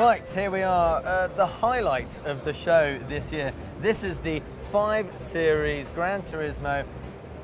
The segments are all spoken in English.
Right, here we are, the highlight of the show this year. This is the 5 Series Gran Turismo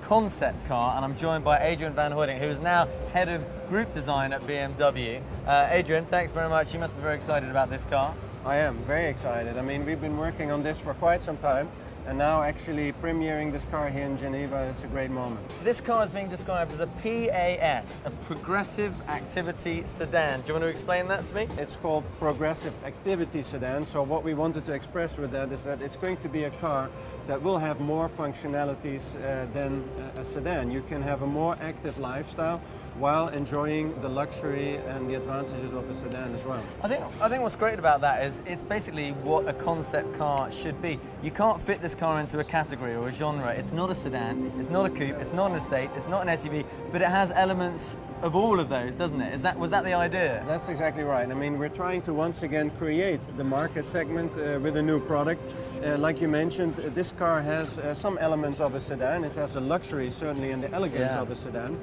concept car, and I'm joined by Adrian van Hooydonk, who is now head of group design at BMW. Adrian, thanks very much. You must be very excited about this car. I am very excited. I mean, we've been working on this for quite some time, and now actually premiering this car here in Geneva is a great moment. This car is being described as a PAS, a Progressive Activity Sedan. Do you want to explain that to me? It's called Progressive Activity Sedan, so what we wanted to express with that is that it's going to be a car that will have more functionalities than a sedan. You can have a more active lifestyle while enjoying the luxury and the advantages of a sedan as well. I think what's great about that is it's basically what a concept car should be. You can't fit this car into a category or a genre. It's not a sedan, it's not a coupe, it's not an estate, it's not an SUV, but it has elements of all of those, doesn't it? Was that the idea? That's exactly right. I mean, we're trying to once again create the market segment with a new product. Like you mentioned, this car has some elements of a sedan. It has a luxury, certainly, and the elegance of a sedan.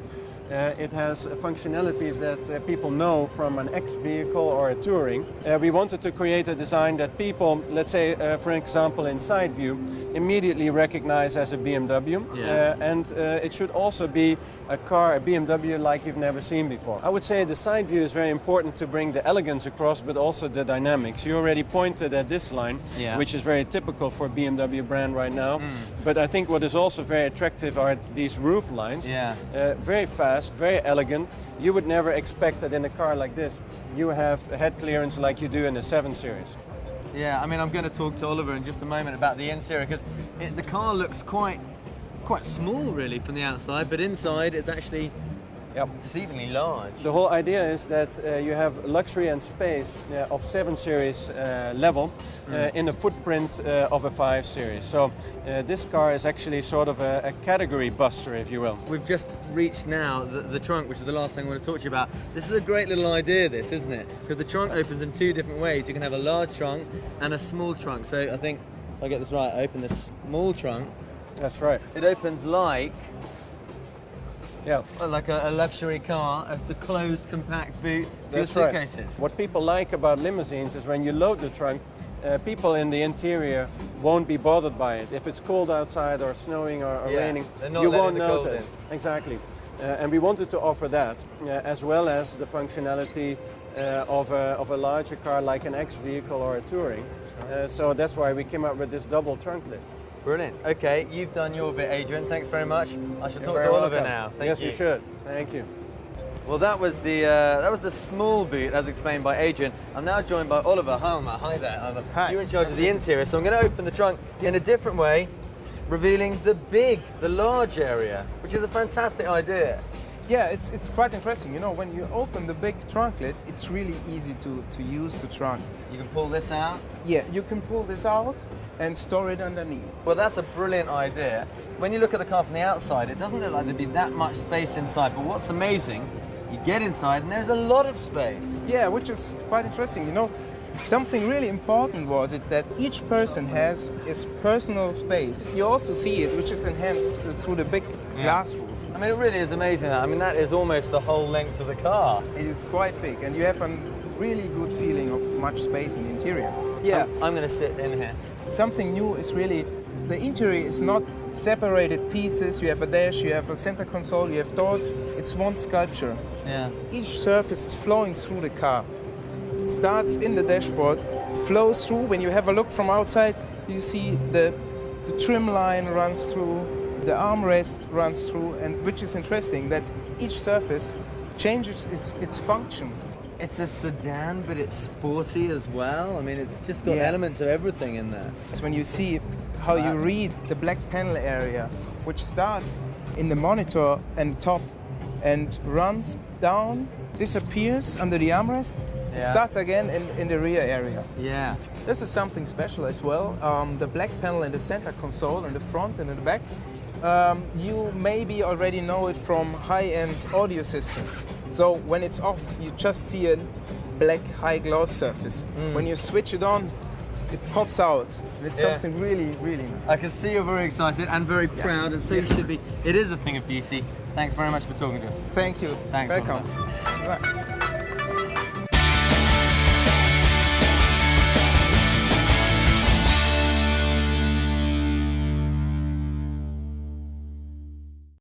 It has functionalities that people know from an X vehicle or a touring. We wanted to create a design that people, let's say, for example, in side view, immediately recognize as a BMW. And it should also be a car, a BMW, like you've never seen before. I would say the side view is very important to bring the elegance across, but also the dynamics. You already pointed at this line, which is very typical for BMW brand right now. But I think what is also very attractive are these roof lines. Very fast, very elegant. You would never expect that in a car like this you have head clearance like you do in the 7 Series. Yeah, I mean, I'm going to talk to Oliver in just a moment about the interior, because the car looks quite small really from the outside, but inside it's actually deceivingly large. The whole idea is that you have luxury and space of 7 Series level in the footprint of a 5 Series. So this car is actually sort of a category buster, if you will. We've just reached now the trunk, which is the last thing I want to talk to you about. This is a great little idea, this, isn't it? Because the trunk opens in 2 different ways. You can have a large trunk and a small trunk. So I think, if I get this right, I open this small trunk. That's right. It opens like like a luxury car. It's a closed, compact boot for your suitcases. Right. What people like about limousines is when you load the trunk, people in the interior won't be bothered by it. If it's cold outside or snowing or raining, you won't notice. Exactly. And we wanted to offer that, as well as the functionality of a larger car like an X vehicle or a touring. So that's why we came up with this double trunk lid. Brilliant. Okay, you've done your bit, Adrian. Thanks very much. I should talk to Oliver now. Thank you. Yes, you should. Thank you. Well, that was the small boot, as explained by Adrian. I'm now joined by Oliver Heilmer. Hi there, Oliver. Hi. You're in charge of the interior, so I'm going to open the trunk in a different way, revealing the large area, which is a fantastic idea. Yeah, it's quite interesting. You know, when you open the big trunk lid, it's really easy to use the trunk. You can pull this out? Yeah, you can pull this out and store it underneath. Well, that's a brilliant idea. When you look at the car from the outside, it doesn't look like there'd be that much space inside, but what's amazing, you get inside and there's a lot of space. Yeah, which is quite interesting. You know, something really important was it that each person has his personal space. You also see it, which is enhanced through the big glass roof. I mean, it really is amazing. I mean, that is almost the whole length of the car. It is quite big, and you have a really good feeling of much space in the interior. Yeah, I'm going to sit in here. Something new is really, the interior is not separated pieces. You have a dash, you have a center console, you have doors. It's one sculpture. Yeah. Each surface is flowing through the car. It starts in the dashboard, flows through. When you have a look from outside, you see the trim line runs through, the armrest runs through, and which is interesting that each surface changes its function. It's a sedan, but it's sporty as well. I mean, it's just got elements of everything in there. It's when you see how you read the black panel area, which starts in the monitor and top and runs down, disappears under the armrest, it starts again in the rear area. Yeah. This is something special as well. The black panel in the center console, in the front and in the back, you maybe already know it from high-end audio systems. So when it's off, you just see a black high gloss surface. When you switch it on, it pops out. It's something really, really nice. I can see you're very excited and very proud, and so you should be. It is a thing of beauty. Thanks very much for talking to us. Thank you. Thanks. Welcome. Bye.